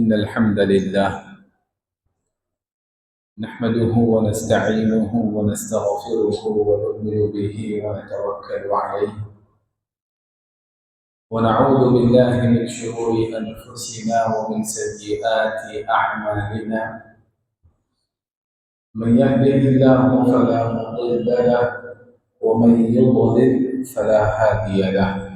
إن الحمد لله نحمده ونستعينه ونستغفره ونؤمن به ونتوكل عليه ونعوذ بالله من شرور أنفسنا ومن سيئات أعمالنا. من يهده الله فلا مضل له ومن يضلل فلا هادي له.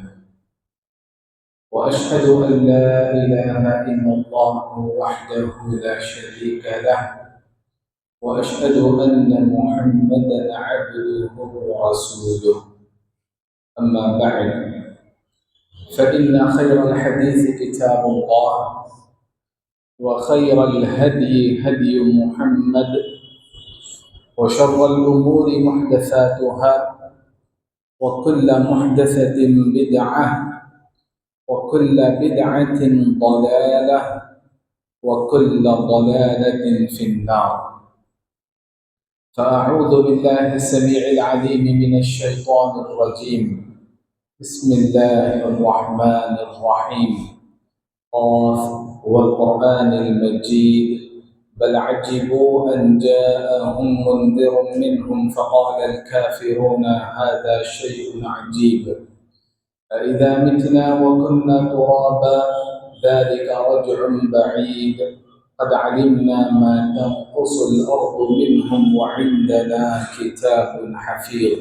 وأشهد أن لا إله إلا الله وحده لا شريك له، وأشهد أن محمدا عبده ورسوله. أما بعد، فإن خير الحديث كتاب الله، وخير الهدي هدي محمد، وشر الأمور محدثاتها، وكل محدثة بدعة، وكل بدعة ضلالة، وكل ضلالة في النار. فأعوذ بالله السميع العليم من الشيطان الرجيم. بسم الله الرحمن الرحيم. قاف والقرآن المجيد. بل عجبوا أن جاءهم منذر منهم فقال الكافرون هذا شيء عجيب. أإذا متنا وكنا ترابا ذلك رجع بعيد. قد علمنا ما تنقص الأرض منهم وعندنا كتاب حفيظ.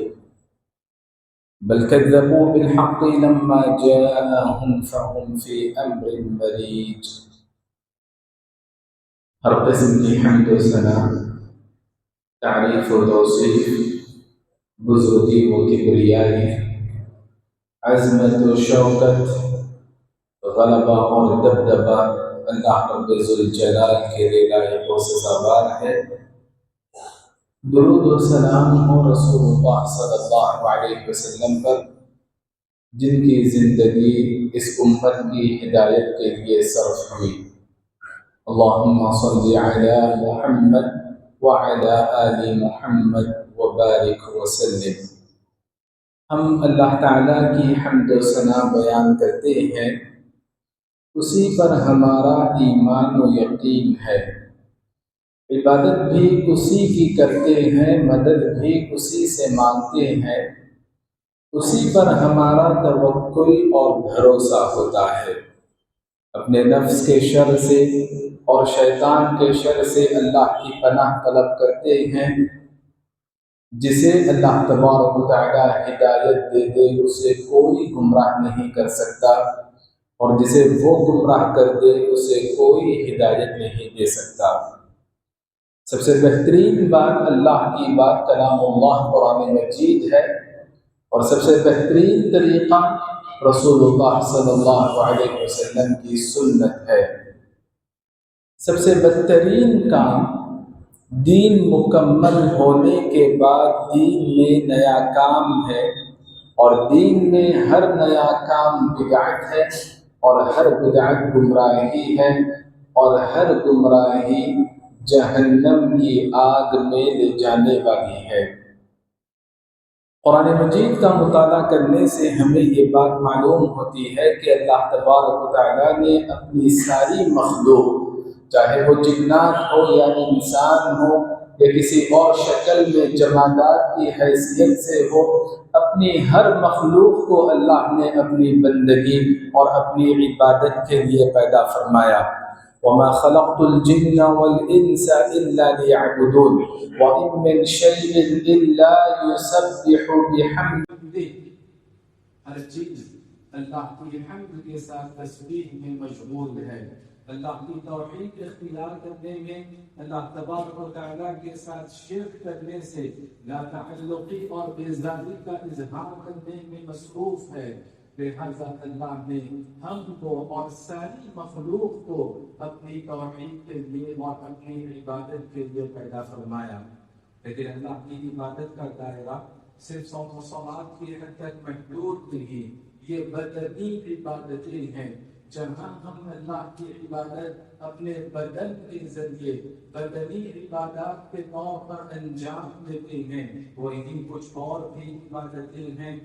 بل كذبوا بالحق لما جاءهم فهم في أمر مريج. ہر قسم کی حمد و ثنا، تعریف و توصیف، بزرگی و کبریائی، عظمت و شوکت، غلبہ اور دبدبہ اللہ رب ذوالجلال کے لیے لائق و سزاوار ہے۔ درود و سلام ہو رسول اللہ صلی اللہ علیہ وسلم پر، جن کی زندگی اس امت کی ہدایت کے لیے صرف ہوئی۔ اللہم صل علی محمد وعلی آل محمد وبارک وسلم۔ ہم اللہ تعالیٰ کی حمد و ثنا بیان کرتے ہیں، اسی پر ہمارا ایمان و یقین ہے۔ عبادت بھی اسی کی کرتے ہیں، مدد بھی اسی سے مانگتے ہیں، اسی پر ہمارا توکل اور بھروسہ ہوتا ہے۔ اپنے نفس کے شر سے اور شیطان کے شر سے اللہ کی پناہ طلب کرتے ہیں۔ جسے اللہ تبارک و تعالی ہدایت دے دے اسے کوئی گمراہ نہیں کر سکتا، اور جسے وہ گمراہ کر دے اسے کوئی ہدایت نہیں دے سکتا۔ سب سے بہترین بات اللہ کی بات کلام اللہ قرآن مجید ہے، اور سب سے بہترین طریقہ رسول اللہ صلی اللہ علیہ وسلم کی سنت ہے۔ سب سے بدترین کام دین مکمل ہونے کے بعد دین میں نیا کام ہے، اور دین میں ہر نیا کام بدعت ہے، اور ہر بدعت گمراہی ہے، اور ہر گمراہی جہنم کی آگ میں لے جانے والی ہے۔ قرآن مجید کا مطالعہ کرنے سے ہمیں یہ بات معلوم ہوتی ہے کہ اللہ تبارک و تعالیٰ نے اپنی ساری مخلوق، چاہے وہ جنات ہو یا انسان ہو یا کسی اور شکل میں جمادات کی حیثیت سے ہو، اپنی ہر مخلوق کو اللہ نے اپنی بندگی اور اپنی عبادت کے لیے پیدا فرمایا۔ وَمَا خَلَقْتُ الْجِنَّ وَالْإِنسَ إِلَّا لِيَعْبُدُونِ وَإِن مِّن شَيْءٍ إِلَّا يُسَبِّحُ بِحَمْدِهِ۔ ہر چیز اللہ کی حمد کے ساتھ تسبیح میں مشغول ہے۔ اللہ کی توحید اختیار کرنے میں، اللہ تبارک و تعالیٰ کے ساتھ شرک کرنے سے لا تعلقی اور بیزاری کا اظہار کرنے میں مصروف ہے۔ لہذا اللہ نے ہم کو اور ساری مخلوق کو اپنی توحید کے لیے اور اپنی عبادت کے لیے پیدا فرمایا۔ لیکن اللہ کی عبادت کا دائرہ صرف صوم و صلات کی حد تک محدود نہیں، یہ بدنی عبادتیں ہیں۔ جہاں ہم اللہ کی عبادت اپنے بدن کے ذریعے بدنی عبادات کے طور پر انجام دیتے ہیں، وہیں کچھ اور بھی عبادتیں ہیں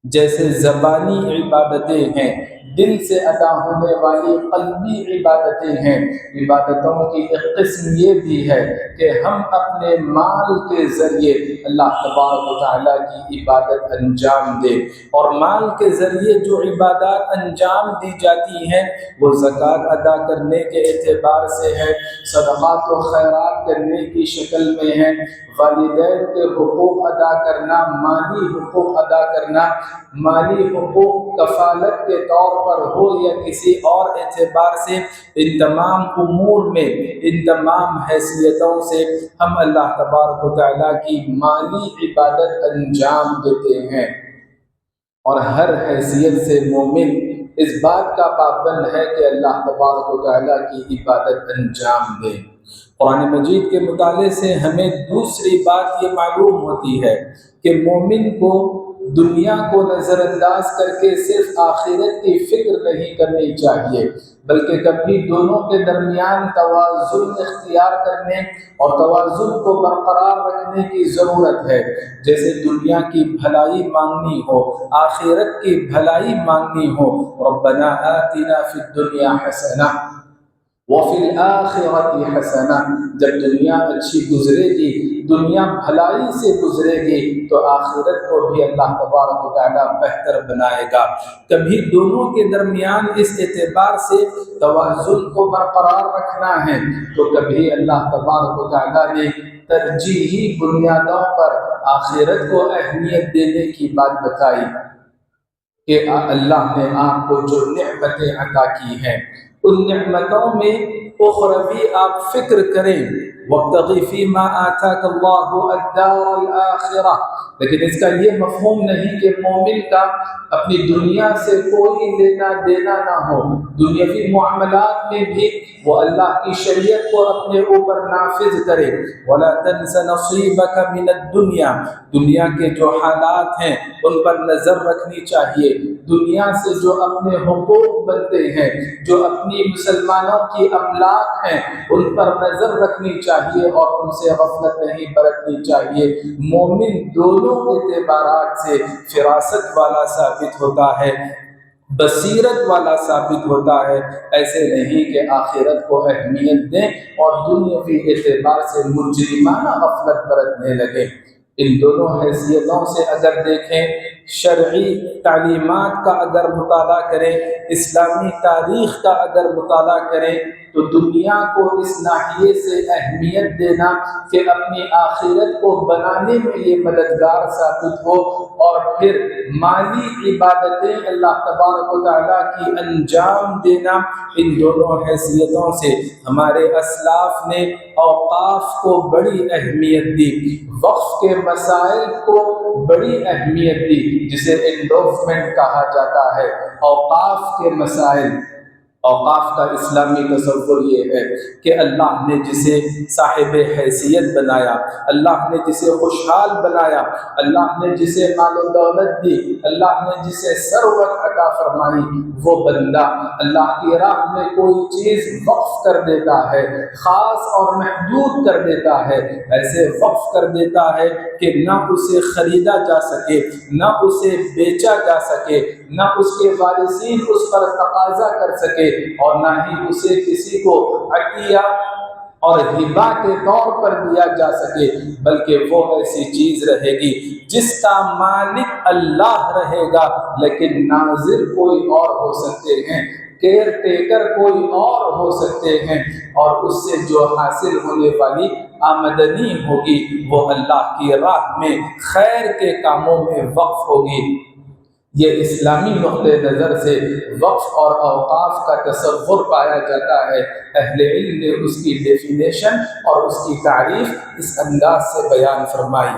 جیسے زبانی عبادتیں ہیں، دل سے ادا ہونے والی قلبی عبادتیں ہیں، عبادتوں کی ایک قسم یہ بھی ہے کہ ہم اپنے مال کے ذریعے اللہ تبارک و تعالیٰ کی عبادت انجام دیں، اور مال کے ذریعے جو عبادات انجام دی جاتی ہیں وہ زکوٰۃ ادا کرنے کے اعتبار سے ہے، صدقات و خیرات کرنے کی شکل میں ہے، والدین کے حقوق ادا کرنا، مالی حقوق ادا کرنا، مالی حقوق کفالت کے طور پر ہو یا کسی اور اعتبار سے، ان تمام امور میں، ان تمام حیثیتوں سے ہم اللہ تبارک و تعالیٰ کی مالی عبادت انجام دیتے ہیں، اور ہر حیثیت سے مومن اس بات کا پابند ہے کہ اللہ تبارک و تعالیٰ کی عبادت انجام دے۔ قرآن مجید کے مطالعے سے ہمیں دوسری بات یہ معلوم ہوتی ہے کہ مومن کو دنیا کو نظر انداز کر کے صرف آخرت کی فکر نہیں کرنی چاہیے، بلکہ کبھی دونوں کے درمیان توازن اختیار کرنے اور توازن کو برقرار رکھنے کی ضرورت ہے۔ جیسے دنیا کی بھلائی مانگنی ہو، آخرت کی بھلائی مانگنی ہو، ربنا آتنا فی الدنیا حسنہ وفی الآخرۃ حسنہ، جب دنیا اچھی گزرے گی، دنیا بھلائی سے گزرے گی، تو آخرت کو بھی اللہ تبارک و تعالیٰ بہتر بنائے گا۔ کبھی دونوں کے درمیان اس اعتبار سے توازن کو برقرار رکھنا ہے، تو کبھی اللہ تبارک و تعالیٰ نے ترجیحی بنیادوں پر آخرت کو اہمیت دینے کی بات بتائی کہ اللہ نے آپ کو جو نعمتیں عطا کی ہیں، ان نعمتوں میں اخروی آپ فکر کریں، وابتغ فیما آتاک اللہ الدار الآخرہ، لیکن اس کا یہ مفہوم نہیں کہ مومن کا اپنی دنیا سے کوئی لینا دینا نہ ہو، دنیاوی معاملات میں بھی وہ اللہ کی شریعت کو اپنے اوپر نافذ کرے۔ وَلَا تَنْسَ نَصِيبَكَ مِنَ الدُّنْيَا، دنیا کے جو حالات ہیں ان پر نظر رکھنی چاہیے، دنیا سے جو اپنے حقوق بنتے ہیں، جو اپنی مسلمانوں کی املاک ہیں، ان پر نظر رکھنی چاہیے اور ان سے غفلت نہیں برتنی چاہیے۔ مومن دونوں اعتبارات سے فراست والا ثابت ہوتا ہے، بصیرت والا ثابت ہوتا ہے، ایسے نہیں کہ آخرت کو اہمیت دیں اور دنیاوی اعتبار سے مجرمانہ غفلت برتنے لگے۔ ان دونوں حیثیتوں سے اگر دیکھیں، شرعی تعلیمات کا اگر مطالعہ کریں، اسلامی تاریخ کا اگر مطالعہ کریں، تو دنیا کو اس ناحیے سے اہمیت دینا کہ اپنی آخرت کو بنانے میں یہ مددگار ثابت ہو، اور پھر مالی عبادتیں اللہ تبارک و تعالیٰ کی انجام دینا، ان دونوں حیثیتوں سے ہمارے اسلاف نے اوقاف کو بڑی اہمیت دی، وقف کے مسائل کو بڑی اہمیت دی، جسے انڈوسمنٹ کہا جاتا ہے۔ اوقاف کے مسائل، اوقاف کا اسلامی تصور یہ ہے کہ اللہ نے جسے صاحب حیثیت بنایا، اللہ نے جسے خوشحال بنایا، اللہ نے جسے مال و دولت دی، اللہ نے جسے ثروت عطا فرمائی، وہ بندہ اللہ کی راہ میں کوئی چیز وقف کر دیتا ہے، خاص اور محدود کر دیتا ہے، ایسے وقف کر دیتا ہے کہ نہ اسے خریدا جا سکے، نہ اسے بیچا جا سکے، نہ اس کے وارثین اس پر تقاضا کر سکے، اور نہ ہی اسے کسی کو عطیہ اور ہبہ کے طور پر دیا جا سکے، بلکہ وہ ایسی چیز رہے گی جس کا مالک اللہ رہے گا، لیکن ناظر کوئی اور ہو سکتے ہیں، کیئر ٹیکر کوئی اور ہو سکتے ہیں، اور اس سے جو حاصل ہونے والی آمدنی ہوگی وہ اللہ کی راہ میں خیر کے کاموں میں وقف ہوگی۔ یہ اسلامی نقطہ نظر سے وقف اور اوقاف کا تصور پایا جاتا ہے۔ اہل علم نے اس کی ڈیفینیشن اور اس کی تعریف اس انداز سے بیان فرمائی۔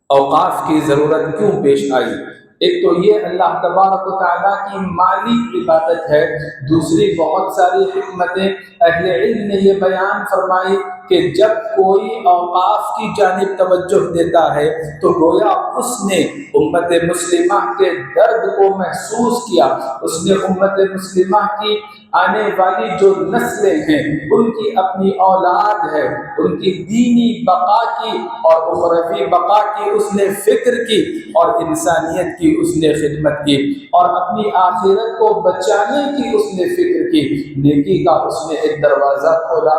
اوقاف کی ضرورت کیوں پیش آئی؟ ایک تو یہ اللہ تبارک و تعالیٰ کی مالی عبادت ہے، دوسری بہت ساری حکمتیں اہل علم نے یہ بیان فرمائی کہ جب کوئی اوقاف کی جانب توجہ دیتا ہے تو گویا اس نے امت مسلمہ کے درد کو محسوس کیا، اس نے امت مسلمہ کی آنے والی جو نسلیں ہیں ان کی اپنی اولاد ہے، ان کی دینی بقا کی اور اخروی بقا کی اس نے فکر کی اور انسانیت کی اس نے خدمت کی اور اپنی آخرت کو بچانے کی اس نے فکر کی، نیکی کا اس نے ایک دروازہ کھولا،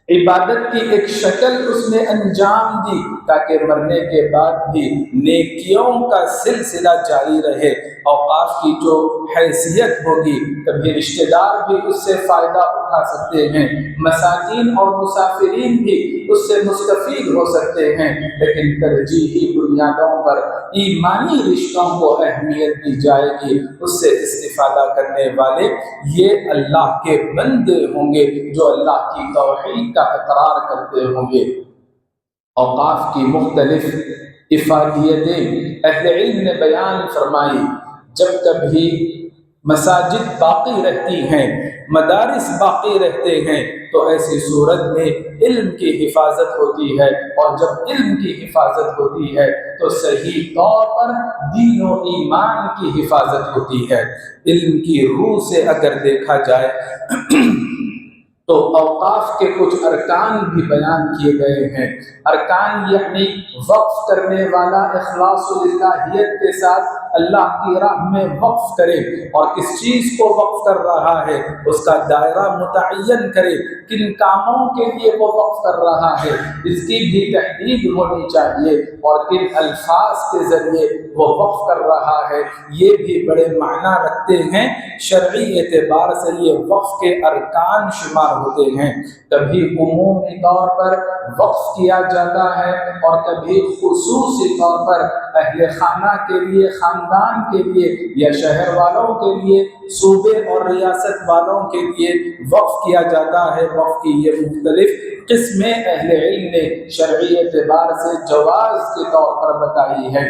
عبادت کی ایک شکل اس نے انجام دی تاکہ مرنے کے بعد بھی نیکیوں کا سلسلہ جاری رہے۔ اوقاف کی جو حیثیت ہوگی کبھی رشتہ دار بھی اس سے فائدہ اٹھا سکتے ہیں، مساکین اور مسافرین بھی اس سے مستفید ہو سکتے ہیں، لیکن ترجیحی بنیادوں پر ایمانی رشتوں کو اہمیت دی جائے گی۔ اس سے استفادہ کرنے والے یہ اللہ کے بندے ہوں گے جو اللہ کی توحید کا اقرار کرتے ہوں گے۔ اوقاف کی مختلف افادیتیں اہل علم نے بیان فرمائی۔ جب کبھی مساجد باقی رہتی ہیں، مدارس باقی رہتے ہیں تو ایسی صورت میں علم کی حفاظت ہوتی ہے، اور جب علم کی حفاظت ہوتی ہے تو صحیح طور پر دین و ایمان کی حفاظت ہوتی ہے۔ علم کی روح سے اگر دیکھا جائے تو اوقاف کے کچھ ارکان بھی بیان کیے گئے ہیں۔ ارکان یعنی وقف کرنے والا اخلاص و للہیت کے ساتھ اللہ کی راہ میں وقف کرے، اور کس چیز کو وقف کر رہا ہے اس کا دائرہ متعین کرے، کن کاموں کے لیے وہ وقف کر رہا ہے اس کی بھی تحدید ہونی چاہیے، اور کن الفاظ کے ذریعے وہ وقف کر رہا ہے یہ بھی بڑے معنی رکھتے ہیں۔ شرعی اعتبار سے یہ وقف کے ارکان شمار ہوتے ہیں۔ کبھی عمومی طور پر وقف کیا جاتا ہے اور کبھی خصوصی طور پر اہل خانہ کے لیے، خاندان کے لیے یا شہر والوں کے لیے، صوبے اور ریاست والوں کے لیے وقف کیا جاتا ہے۔ وقف کی یہ مختلف قسمیں اہل علم نے شرعی اعتبار سے جواز کے طور پر بتائی ہے۔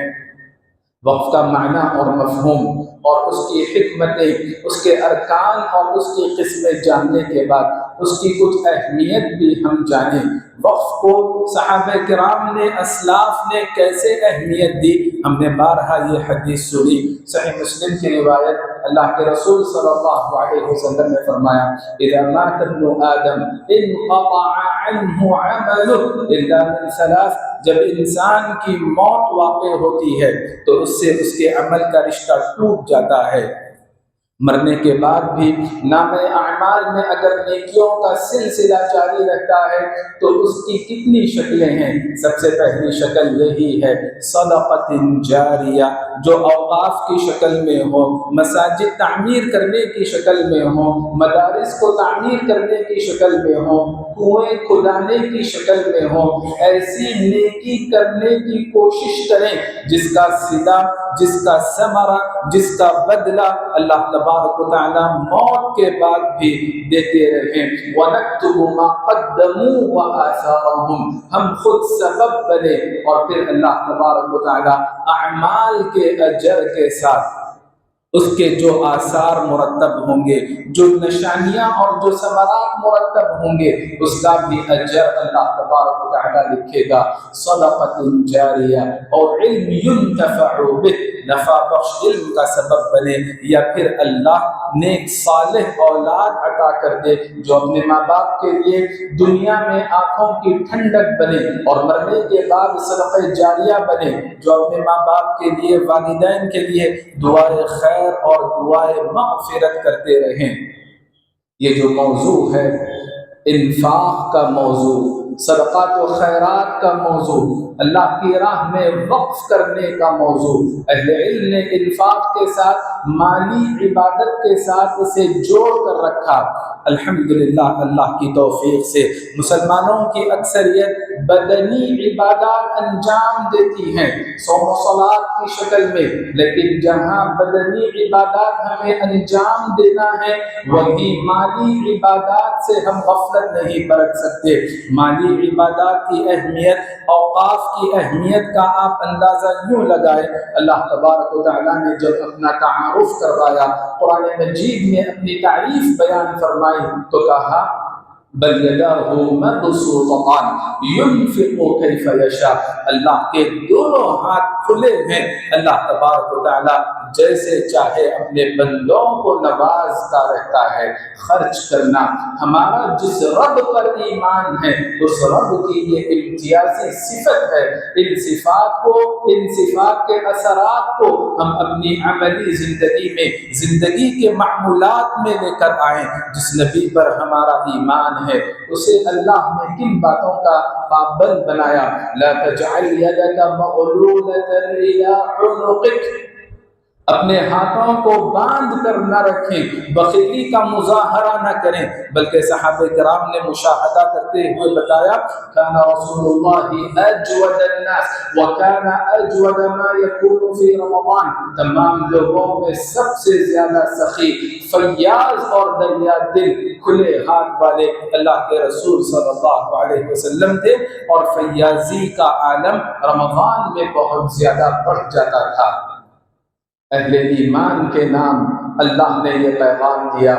وقف کا معنی اور مفہوم اور اس کی حکمتیں، اس کے ارکان اور اس کی قسمیں جاننے کے بعد اس کی کچھ اہمیت بھی ہم جانیں۔ وقف کو صحابہ کرام نے، اسلاف نے کیسے اہمیت دی؟ ہم نے بارہا یہ حدیث سنی، صحیح مسلم کی روایت، اللہ کے رسول صلی اللہ علیہ وسلم نے فرمایا اذا مات ابن آدم انقطع عنه عمله الا من ثلاث، جب انسان کی موت واقع ہوتی ہے تو اس سے اس کے عمل کا رشتہ ٹوٹ جاتا ہے۔ مرنے کے بعد بھی نام اعمال میں اگر نیکیوں کا سلسلہ جاری رہتا ہے تو اس کی کتنی شکلیں ہیں؟ سب سے پہلی شکل یہی ہے صدقۃ جاریہ، جو اوقاف کی شکل میں ہو، مساجد تعمیر کرنے کی شکل میں ہو، مدارس کو تعمیر کرنے کی شکل میں ہو، کنویں کھدانے کی شکل میں ہو۔ ایسی نیکی کرنے کی کوشش کریں جس کا صلہ، جس کا ثمرہ، جس کا بدلہ اللہ تبارک و تعالی موت کے بعد بھی دیتے رہیں۔ وَنَكْتُبُ مَا قَدَّمُوا وَآثَارَهُمْ، ہم خود سبب بنے اور پھر اللہ تبارک و تعالی اعمال کے اجر کے ساتھ اس کے جو آثار مرتب ہوں گے، جو نشانیاں اور جو ثمرات مرتب ہوں گے، اس کا بھی اجر اللہ تبارک و تعالی لکھے گا۔ صدقۃ جاریہ اور علم ينتفع به، نفع بخش علم کا سبب بنے، یا پھر اللہ نیک صالح اولاد عطا کر دے جو اپنے ماں باپ کے لیے دنیا میں آنکھوں کی ٹھنڈک بنے اور مرنے کے بعد صدقہ جاریہ بنے، جو اپنے ماں باپ کے لیے، والدین کے لیے دعائے خیر اور دعائے مغفرت کرتے رہیں۔ یہ جو موضوع ہے انفاق کا موضوع، صدقات و خیرات کا موضوع، اللہ کی راہ میں وقف کرنے کا موضوع، اہل علم نے انفاق کے ساتھ مالی عبادت کے ساتھ اسے جوڑ کر رکھا۔ الحمدللہ اللہ کی توفیق سے مسلمانوں کی اکثریت بدنی عبادات انجام دیتی ہیں صوم و صلات کی شکل میں، لیکن جہاں بدنی عبادات ہمیں انجام دینا ہے وہی مالی عبادات سے ہم غفلت نہیں برت سکتے۔ مالی عبادات کی اہمیت، اوقاف کی اہمیت کا آپ اندازہ یوں لگائے، اللہ تبارک و تعالیٰ نے جب اپنا تعارف کروایا، قرآن مجید میں اپنی تعریف بیان فرمائی تو کہا بل یداہ مبسوطتان ینفق کیف یشاء، اللہ کے دونوں ہاتھ کھلے ہیں، اللہ تبارک و تعالی جیسے چاہے اپنے بندوں کو نوازتا رہتا ہے۔ خرچ کرنا ہمارا جس رب پر ایمان ہے اس رب کی یہ امتیازی صفت ہے۔ ان صفات کے اثرات کو ہم اپنی عملی زندگی کے معمولات میں لے کر آئیں۔ جس نبی پر ہمارا ایمان ہے اسے اللہ نے کن باتوں کا پابند بنایا؟ لا تجعل يدك مغلولة إلى عنقك، اپنے ہاتھوں کو باندھ کر نہ رکھیں، بخیلی کا مظاہرہ نہ کریں، بلکہ صحابہ کرام نے مشاہدہ کرتے ہوئے بتایا كان رسول الله اجود الناس وكان اجود ما يكون في رمضان، تمام لوگوں میں سب سے زیادہ سخی، فیاض اور دریا دل، کھلے ہاتھ والے اللہ کے رسول صلی اللہ علیہ وسلم تھے، اور فیاضی کا عالم رمضان میں بہت زیادہ بڑھ جاتا تھا۔ اہل ایمان کے نام اللہ نے یہ پیغام دیا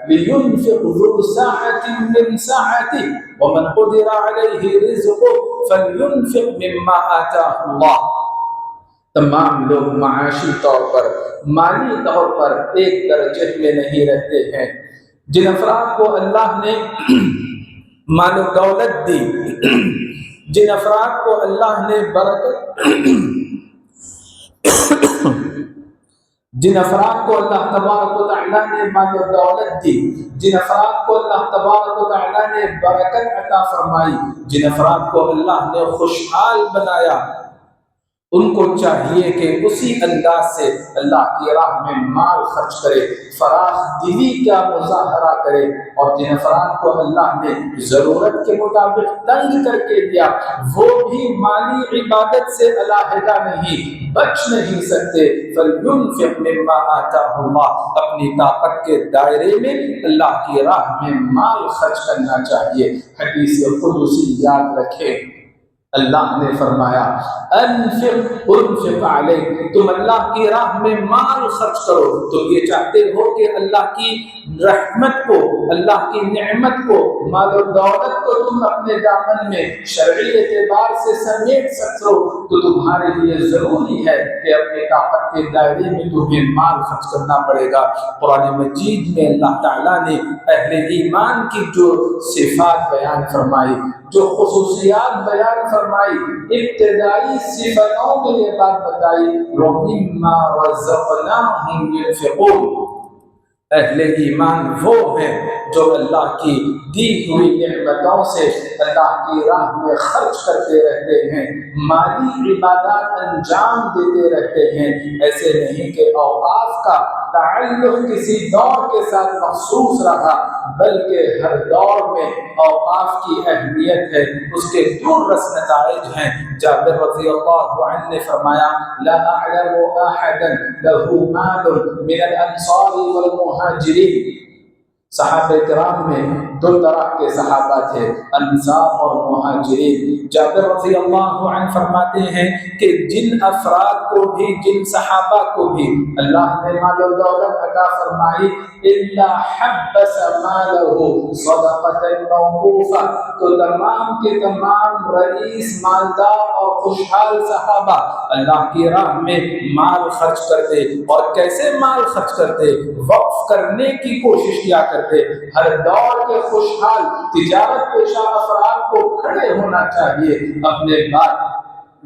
لِيُنْفِقْ ذُو سَعَةٍ مِّن سَعَتِهِ وَمَنْ قُدِرَ عَلَيْهِ رِزْقُهُ فَلْيُنْفِقْ مِمَّا آتَاهُ اللَّهُ۔ تمام لوگ معاشی طور پر، مالی طور پر ایک درجے میں نہیں رہتے ہیں۔ جن افراد کو اللہ نے مال و دولت دی، جن افراد کو اللہ نے جن افراد کو اللہ تبارک و تعالیٰ نے مال و دولت دی، جن افراد کو اللہ تبارک و تعالیٰ نے برکت عطا فرمائی، جن افراد کو اللہ نے خوشحال بنایا، ان کو چاہیے کہ اسی انداز سے اللہ کی راہ میں مال خرچ کرے، فراخ دلی کا مظاہرہ کرے، اور جن افراد کو اللہ نے ضرورت کے مطابق تنگ کر کے دیا وہ بھی مالی عبادت سے علیحدہ نہیں، بچ نہیں سکتے۔ فَلْيُنْفِقْ مِمَّا آتَاهُ اللَّهُ، اپنی طاقت کے دائرے میں اللہ کی راہ میں مال خرچ کرنا چاہیے۔ حدیث قدسی یاد رکھیں، اللہ نے فرمایا انفق انفق علیک، تم اللہ کی راہ میں مال خرچ کرو۔ تم یہ چاہتے ہو کہ اللہ کی رحمت کو، اللہ کی نعمت کو، مال و دولت کو تم اپنے دامن میں شرعی اعتبار سے سمیٹ سکو، تو تمہارے لیے ضروری ہے کہ اپنے طاقت کے دائرے میں تمہیں مال خرچ کرنا پڑے گا۔ قرآن مجید میں اللہ تعالیٰ نے اہل ایمان کی جو صفات بیان فرمائی، جو خصوصیات بیان فرمائی، ابتدائی صفتوں میں یہ بات بتائی وَمِمَّا رَزَقْنَاهُمْ يُنْفِقُونَ، اہل ایمان وہ ہیں جو اللہ کی دی ہوئی نعمتوں سے اللہ کی راہ میں خرچ کرتے رہتے ہیں، مالی عبادات انجام دیتے رہتے ہیں۔ ایسے نہیں کہ اوقاف کا تعلق کسی دور کے ساتھ مخصوص رہا، بلکہ ہر دور میں اوقاف کی اہمیت ہے، اس کے درس نتائج ہیں۔ جابر رضی اللہ عنہ نے فرمایا لا اعلم احدا له مال من الانصار والمہاجرین، صحابہ کرام میں دو طرح کے صحابہ تھے، انصار اور مہاجرین۔ جابر رضی اللہ عنہ فرماتے ہیں کہ جن افراد کو بھی، جن صحابہ کو بھی اللہ نے مال و دولت عطا فرمائی، الا حبس مالہ صدقۃ موقوفہ، تو تمام کے تمام رئیس، مالدار اور خوشحال صحابہ اللہ کی راہ میں مال خرچ کرتے، اور کیسے مال خرچ کرتے؟ وقف کرنے کی کوشش کیا کرتے۔ ہر دور کے خوشحال تجارت پیشہ افراد کو کھڑے ہونا چاہیے، اپنے بعد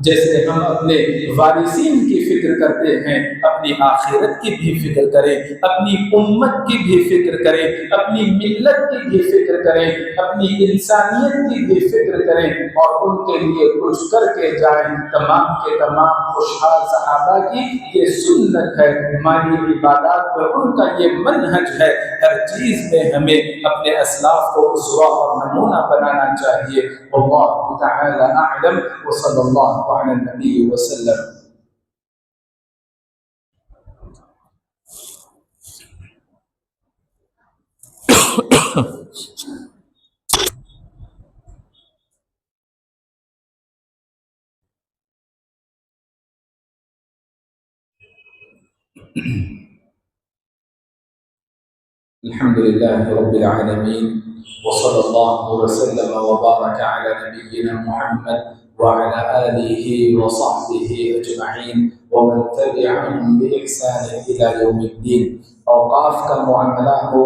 جیسے ہم اپنے وارثین کی فکر کرتے ہیں، اپنی آخرت کی بھی فکر کریں، اپنی امت کی بھی فکر کریں، اپنی ملت کی بھی فکر کریں، اپنی انسانیت کی بھی فکر کریں، اور ان کے لیے کچھ کر کے جائیں۔ تمام کے تمام خوشحال صحابہ کی یہ سنت ہے، مالی عبادات میں ان کا یہ منہج ہے۔ ہر چیز میں ہمیں اپنے اسلاف کو اسوہ اور نمونہ بنانا چاہیے۔ واللہ تعالی اعلم، وصلی اللہ علی النبی وسلم۔ الحمد لله رب العالمين، وصلى الله وسلم وبارك على نبينا محمد وعلى آله وصحبه أجمعين ومن تبعهم بإحسان إلى يوم الدين۔ اوقاف کا معاملہ ہو،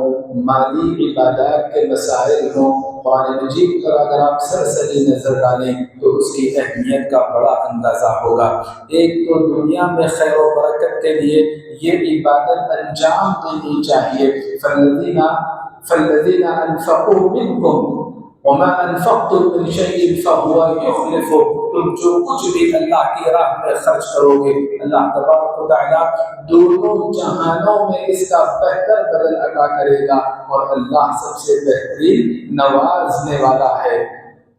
مالی عبادات کے مسائل ہوں، قرآن مجید پر اگر آپ سرسری نظر ڈالیں تو اس کی اہمیت کا بڑا اندازہ ہوگا۔ ایک تو دنیا میں خیر و برکت کے لیے یہ عبادت انجام دینی چاہیے۔ فالذین انفقوا منکم وما انفقتم من شیء فهو یخلفہ، تم جو کچھ بھی اللہ کی راہ میں خرچ کرو گے، اللہ تبارک و تعالیٰ دونوں جہانوں میں اس کا بہتر بدل عطا کرے گا، اور اللہ سب سے بہترین نوازنے والا ہے۔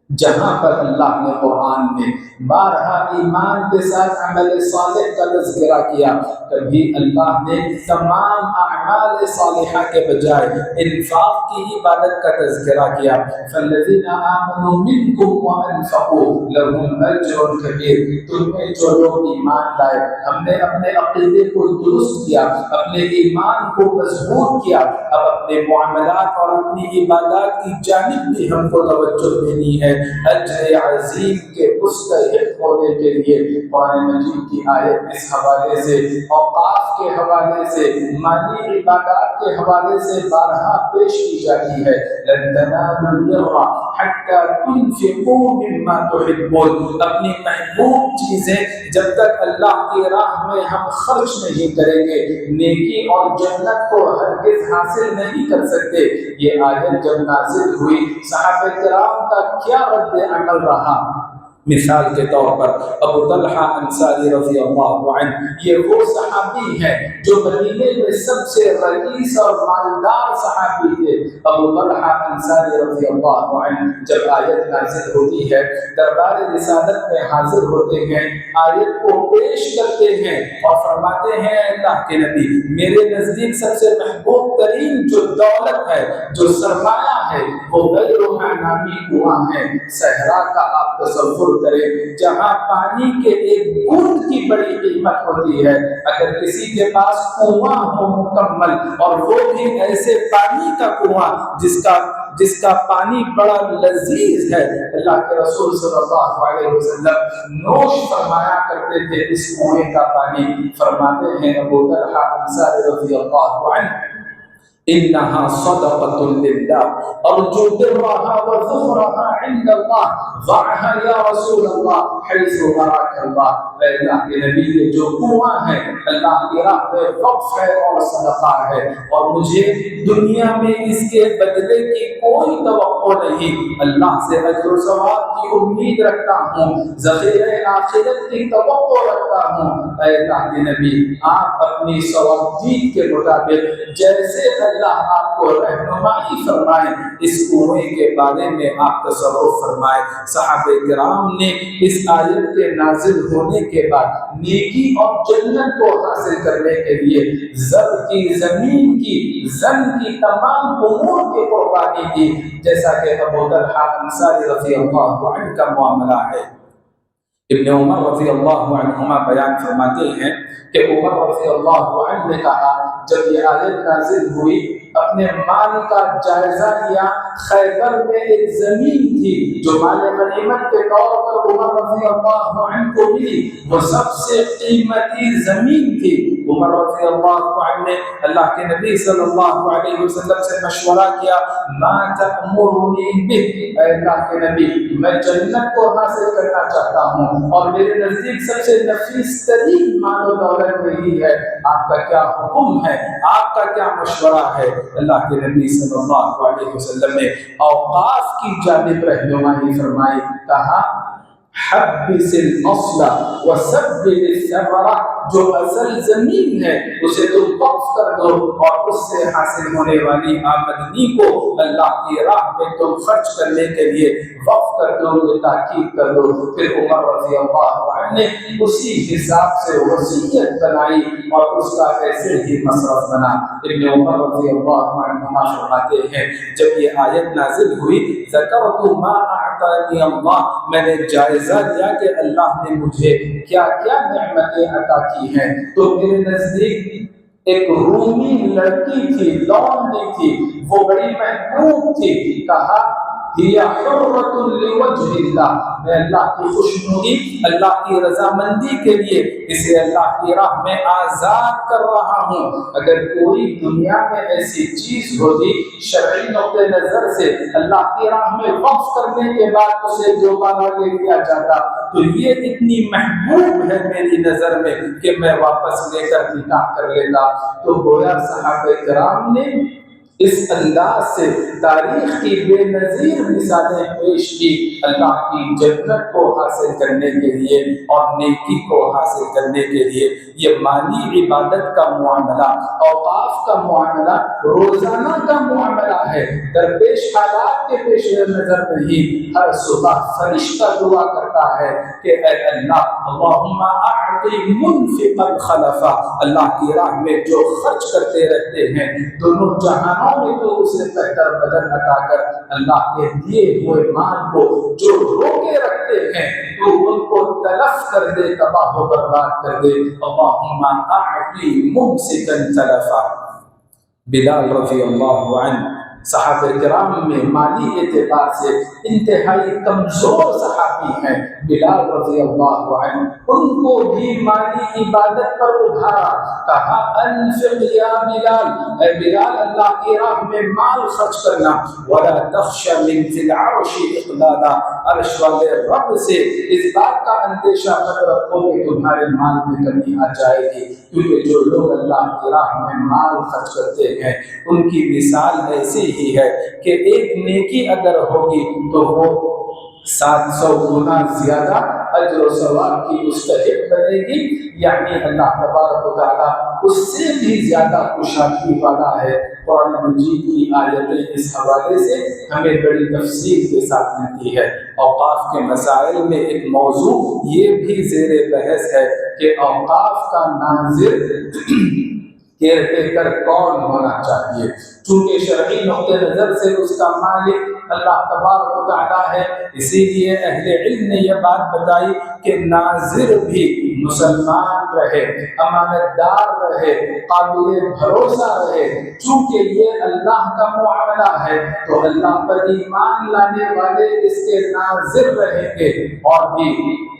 جہاں پر اللہ نے قرآن میں بارہا ایمان کے ساتھ عمل صالح کا تذکرہ کیا، کبھی اللہ نے تمام اعمال صالحہ کے بجائے انفاق کی عبادت کا تذکرہ کیا۔ فالذین آمنوا منکم وانفقوا لهم اجر کبیر، تم میں جو لوگ ایمان لائے، ہم نے اپنے عقیدے کو درست کیا، اپنے ایمان کو مضبوط کیا، اب اپنے معاملات اور اپنی عبادات کی جانب بھی ہم کو توجہ دینی ہے۔ اجر عظیم کے مستحق ہونے کے لیے قرآن مجید کی آیت اس حوالے سے، اوقاف کے حوالے سے، مالی عبادات کے حوالے سے بارہا پیش کی جاتی ہے۔ لن تنالوا البر حتى تنفقوا مما تحبون، اپنی محبوب چیزیں جب تک اللہ کی راہ میں ہم خرچ نہیں کریں گے، نیکی اور جنت کو ہرگز حاصل نہیں کر سکتے۔ یہ آیت جب نازل ہوئی، صحابہ کرام کا کیا رد عمل رہا؟ مثال کے طور پر ابو طلحہ انصاری رضی اللہ عنہ، یہ وہ صحابی ہیں جو مدینے میں سب سے رئیس اور مالدار صحابی تھے۔ ابو طلحہ انصاری رضی اللہ عنہ جب آیت نازل ہوتی ہے، دربار رسالت میں حاضر ہوتے ہیں، آیت کو پیش کرتے ہیں اور فرماتے ہیں اللہ کے نبی، میرے نزدیک سب سے محبوب ترین جو دولت ہے، جو سرمایہ ہے، وہ بیرحا نامی کنواں ہے۔ صحرا کا آپ تصور کریں، جہاں پانی کے ایک بوند کی بڑی قیمت ہوتی ہے۔ اگر کسی کے پاس کنواں ہو مکمل، اور وہ بھی ایسے پانی کا کنواں جس کا پانی بڑا لذیذ ہے، اللہ کے رسول صلی اللہ علیہ وسلم نوش فرمایا کرتے تھے اس کنویں کا پانی۔ فرماتے ہیں ابو طلحہ انصاری رضی اللہ عنہ، انہا صدقۃ للہ ارجو برہا وظفرہا عند اللہ ضعہا یا رسول اللہ حیث اراک اللہ۔ اے اللہ کے نبی، یہ جو کنواں ہے اللہ کی راہ میں وقف ہے اور صدقہ ہے، اور مجھے دنیا میں اس کے بدلے کی کوئی توقع نہیں، اللہ سے اجر و ثواب کی امید رکھتا ہوں، ذخیرہ آخرت کی توقع رکھتا ہوں۔ اے اللہ کے نبی، آپ اپنی ثوابدید کے مطابق جیسے اللہ آپ کو رہنمائی فرمائے، اس کنویں کے بارے میں آپ تصرف فرمائے۔ صحابہ کرام نے اس آیت کے نازل ہونے کے بعد نیکی اور جنت کو حاصل کرنے کے لیے زر کی، زمین کی، زن کی، تمام امور کی قربانی کی، جیسا کہ ابو طلحہ انصاری رضی اللہ عنہ کا معاملہ ہے۔ ابن عمر رضی اللہ عنہما بیان فرماتے ہیں کہ عمر رضی اللہ عنہ نے کہا، جب یہ آیت نازل ہوئی، اپنے مال کا جائزہ لیا۔ خیبر میں ایک زمین تھی جو مال غنیمت کے طور پر عمر رضی اللہ عنہ کو ملی، وہ سب سے قیمتی زمین تھی۔ عمر رضی اللہ عنہ نے اللہ کے نبی صلی اللہ علیہ وسلم سے مشورہ کیا، ما تأمرنی بہ، اے اللہ کے نبی، میں جنت کو حاصل کرنا چاہتا ہوں، اور میرے نزدیک سب سے نفیس ترین مال و دولت یہی ہے، آپ کا کیا حکم ہے، آپ کا کیا مشورہ ہے؟ اللہ کے نبی صلی اللہ علیہ وسلم نے اوقاف کی جانب رہنمائی فرمائی، کہا حبس الاصل وسبل الثمرہ، جو اصل زمین ہے اسے تم وقف کر دو، اور اس سے حاصل ہونے والی آمدنی کو اللہ کی راہ میں تم خرچ کرنے کے لیے وقف کر دو، یہ تاکید کر دو۔ پھر عمر رضی اللہ عنہ نے اسی حساب سے وصیت بنائی اور اس کا ایسے ہی مصرف بنا۔ ابن عمر رضی اللہ عنہ فرماتے ہیں، جب یہ آیت نازل ہوئی، ذکرت ما اعطانی اللہ، میں نے جائزہ لیا کہ اللہ نے مجھے کیا کیا نعمتیں عطا کی ہیں، تو میرے نزدیک ایک رومی لڑکی تھی، لونڈی تھی، وہ بڑی محبوب تھی. کہا ہی حرۃ لوجہ اللہ، میں اللہ کی خوشنودی، اللہ کی رضامندی کے لیے اسے اللہ کی راہ میں آزاد کر رہا ہوں. اگر کوئی دنیا میں ایسی چیز ہوتی شرعی نقطۂ نظر سے اللہ کی راہ میں وقف کرنے کے بعد اسے دوبارہ لے لیا جاتا تو یہ اتنی محبوب ہے میری نظر میں کہ میں واپس لے کر نکاح کر لیتا. تو گویا صحابہ کرام نے اس انداز سے تاریخ کی بے نظیر مثالیں پیش کی اللہ کی جنت کو حاصل کرنے کے لیے اور نیکی کو حاصل کرنے کے لیے. یہ مالی عبادت کا معاملہ، اوقاف کا معاملہ روزانہ کا معاملہ ہے. درپیش حالات کے پیش نظر میں ہی ہر صبح فرشتہ دعا کرتا ہے کہ اے اللہ اللہم اعطی منفقا خلفا، اللہ کی راہ میں جو خرچ کرتے رہتے ہیں دونوں جہانوں میں تو اسے بہتر بدل عطا کر. اللہ کے دیے ہوئے مال کو جو روکے رکھتے ہیں تو ان کو تلف کر دے، تباہ و برباد کر دے. اللہم اعطی ممسکا تلفا. بلال رضی اللہ عنہ صحابہ کرام میں مالی اعتبار سے انتہائی کمزور صحابی ہیں. بلال رضی اللہ عنہ ان کو بھی مالی عبادت پر ابھارا. کہا انفق یا بلال، اے بلال اللہ کی راہ میں مال خرچ کرنا. ولا تخش من ذی العرش اقلالا، عرش والے رب سے اس بات کا اندیشہ مت رکھو کہ تمہارے مال میں کمی آ جائے گی، کیونکہ جو لوگ اللہ کی راہ میں مال خرچ کرتے ہیں ان کی مثال ایسی ہی ہے کہ ایک نیکی اگر ہوگی تو وہ 700 گنا زیادہ اجر و ثواب کی مستحق بنے گی. یعنی اللہ تبارک و تعالیٰ اس سے بھی زیادہ کشادگی والا ہے. قرآن مجید کی آیتیں اس حوالے سے ہمیں بڑی تفصیل کے ساتھ ملتی ہے. اوقاف کے مسائل میں ایک موضوع یہ بھی زیر بحث ہے کہ اوقاف کا ناظر کیئر ٹیکر کون ہونا چاہیے. چونکہ شرعی نقطۂ نظر سے اس کا مالک اللہ تبارک و تعالیٰ ہے، اسی لیے اہل علم نے یہ بات بتائی کہ ناظر بھی مسلمان رہے، امانت دار رہے، قابل بھروسہ رہے. چونکہ یہ اللہ کا معاملہ ہے تو اللہ پر ایمان لانے والے اس کے ناظر رہیں گے. اور بھی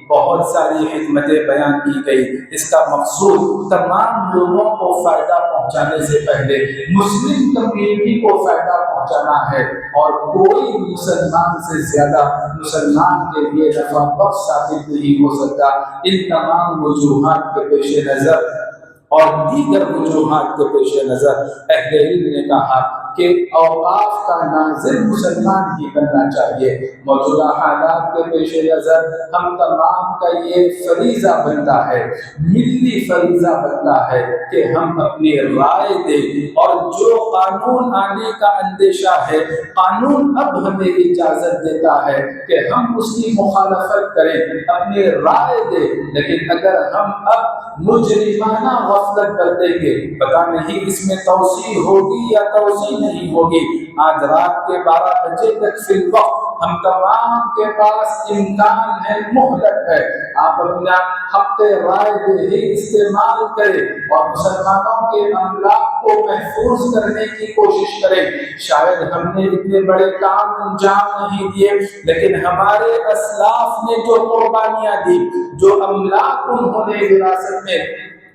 بہت ساری حکمتیں بیان کی گئی. اس کا مقصود تمام لوگوں کو فائدہ پہنچانے سے پہلے مسلم کمیونٹی کو فائدہ پہنچانا ہے، اور کوئی مسلمان سے زیادہ مسلمان کے لیے نفع بخش ثابت نہیں ہو سکتا. ان تمام وجوہات کے پیش نظر اور دیگر وجوہات کے پیش نظر اہل علم نے کہا کہ اوقاف کا ناظر مسلمان ہی بننا چاہیے. موجودہ حالات کے پیش نظر ہم تمام کا یہ فریضہ بنتا ہے، ملی فریضہ بنتا ہے کہ ہم اپنی رائے دیں. اور جو قانون آنے کا اندیشہ ہے، قانون اب ہمیں اجازت دیتا ہے کہ ہم اس کی مخالفت کریں، اپنی رائے دیں. لیکن اگر ہم اب مجرمانہ غفلت کر دیں گے، پتہ نہیں اس میں توسیع ہوگی یا توسیع نہیں ہوگی. آج رات کے 12 بجے تک فی الوقت ہم تمام کے پاس امکان ہے، مہلت ہے. آپ اپنا حق رائے دہی استعمال کریں اور مسلمانوں کے املاک کو محفوظ کرنے کی کوشش کریں. شاید ہم نے اتنے بڑے کام انجام نہیں دیے، لیکن ہمارے اسلاف نے جو قربانیاں دی، جو املاک انہوں نے وراثت میں،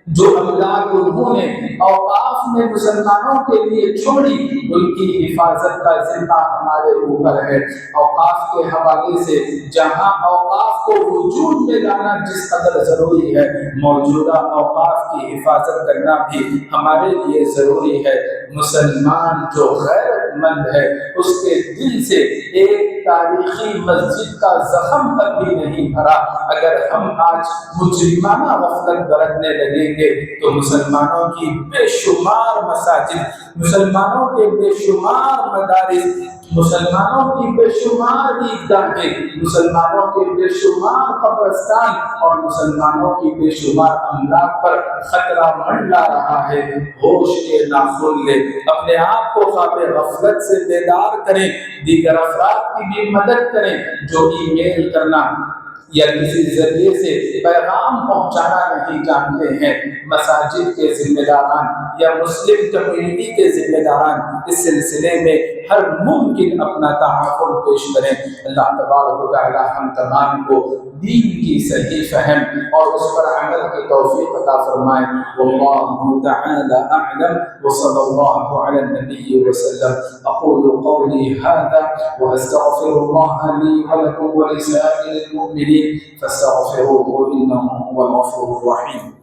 جو املاک انہوں نے اوقاف میں مسلمانوں کے لیے چھوڑی، ان کی حفاظت کا ذمہ ہمارے اوپر ہے. اوقاف کے حوالے سے جہاں اوقاف کو وجود میں لانا جس قدر ضروری ہے، موجودہ اوقاف کی حفاظت کرنا بھی ہمارے لیے ضروری ہے. مسلمان جو غیرت مند ہے اس کے دل سے ایک تاریخی مسجد کا زخم ابھی نہیں بھرا. اگر ہم آج مجرمانہ غفلت برتنے لگیں گے تو مسلمانوں کی بے شمار مساجد، مسلمانوں کے بے شمار مدارس، مسلمانوں کی بے شمار عیدگاہیں، مسلمانوں کے بے شمار قبرستان اور مسلمانوں کی بے شمار املاک پر خطرہ منڈلا رہا ہے. ہوش کے ناخن لے، اپنے آپ کو خواب غفلت سے بیدار کریں، دیگر افراد کی بھی مدد کریں. جو ای میل کرنا یا کسی ذریعے سے پیغام پہنچانا نہیں جانتے ہیں، مساجد کے ذمہ داران یا مسلم کمیونٹی کے ذمہ داران اس سلسلے میں ہر ممکن اپنا تعاون پیش کریں۔ اللہ تبارک و تعالی ہم تمام کو دین کی صحیح فہم اور اس پر عمل کی توفیق عطا فرمائے۔ واللہ تعالی اعلم وصلی اللہ علی النبی وسلم۔ اقول قولی هذا واستغفر الله لي ولكم ولسائر المؤمنين فاستغفروه انه هو الغفور الرحيم۔